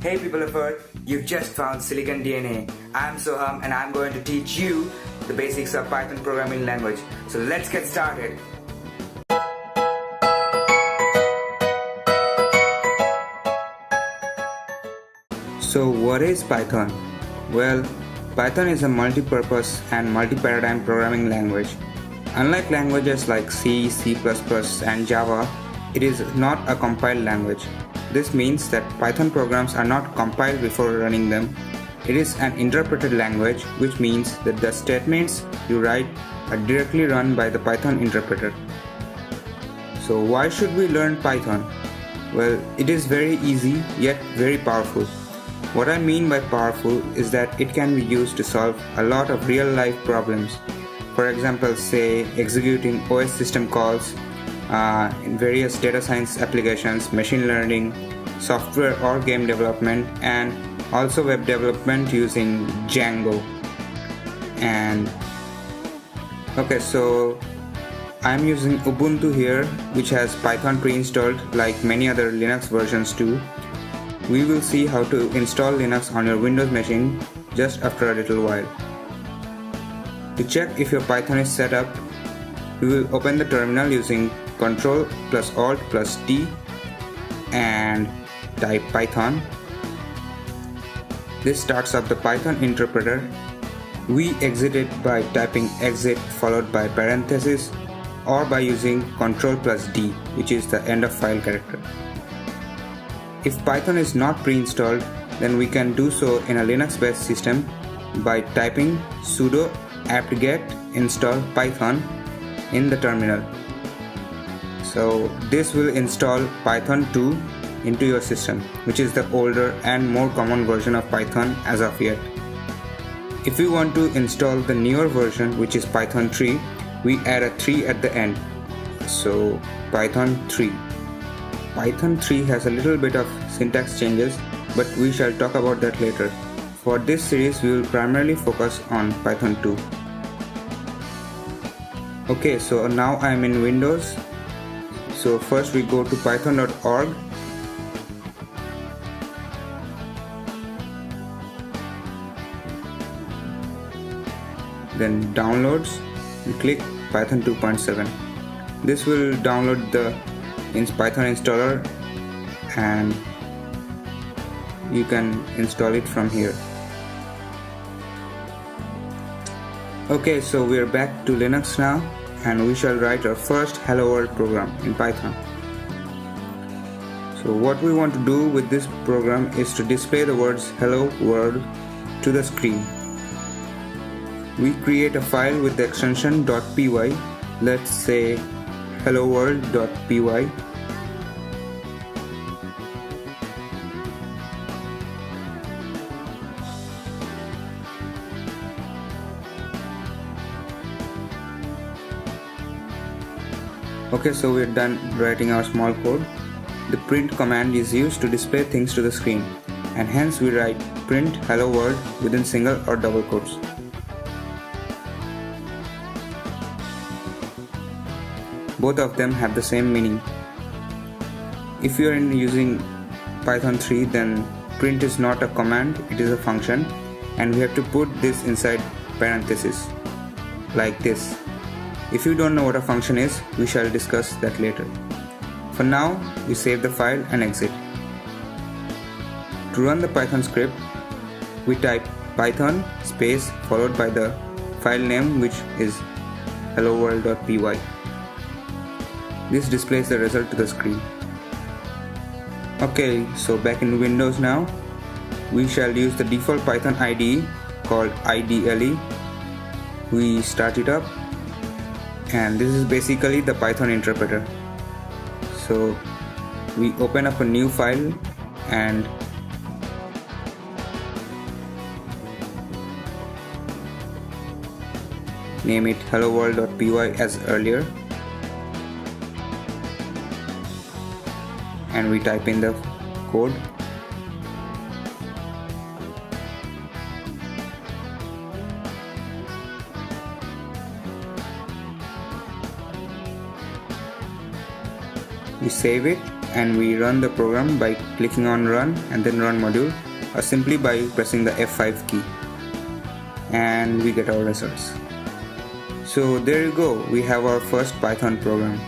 Hey people of Earth, you've just found siliconDNA. I'm Soham and I'm going to teach you the basics of Python programming language. So let's get started. So what is Python? Well, Python is a multi-purpose and multi-paradigm programming language. Unlike languages like C, C++, and Java, it is not a compiled language. This means that Python programs are not compiled before running them. It is an interpreted language, which means that the statements you write are directly run by the Python interpreter. So why should we learn Python? Well, it is very easy yet very powerful. What I mean by powerful is that it can be used to solve a lot of real-life problems. For example, say executing OS system calls in various data science applications, machine learning, software or game development, and also web development using Django. And okay, so I'm using Ubuntu here, which has Python pre-installed like many other Linux versions too. We will see how to install Linux on your Windows machine just after a little while. To check if your Python is set up, we will open the terminal using Ctrl plus Alt plus T and type Python. This starts up the Python interpreter. We exit it by typing exit followed by parenthesis or by using Ctrl plus D, which is the end of file character. If Python is not pre-installed, then we can do so in a Linux-based system by typing sudo apt-get install python in the terminal. So this will install Python 2 into your system, which is the older and more common version of Python as of yet. If we want to install the newer version, which is Python 3, we add a 3 at the end. So Python 3. Python 3 has a little bit of syntax changes, but we shall talk about that later. For this series, we will primarily focus on Python 2. Okay, so now I am in Windows. So first we go to python.org. Then downloads and click Python 2.7. This will download the Python installer and you can install it from here. Okay, so we are back to Linux now and we shall write our first Hello World program in Python. So what we want to do with this program is to display the words Hello World to the screen. We create a file with the extension .py. Let's say helloworld.py. Okay, so we're done writing our small code. The print command is used to display things to the screen, and hence we write print hello world within single or double quotes. Both of them have the same meaning. If you are using Python 3, then print is not a command, it is a function, and we have to put this inside parentheses like this. If you don't know what a function is, we shall discuss that later. For now, we save the file and exit. To run the Python script, we type python space followed by the file name, which is helloworld.py. This displays the result to the screen. Okay, so back in Windows now, we shall use the default Python IDE called IDLE. We start it up, and this is basically the Python interpreter. So we open up a new file and name it helloworld.py as earlier, and we type in the code. We save it and we run the program by clicking on run and then run module, or simply by pressing the F5 key, and we get our results. So there you go, we have our first Python program.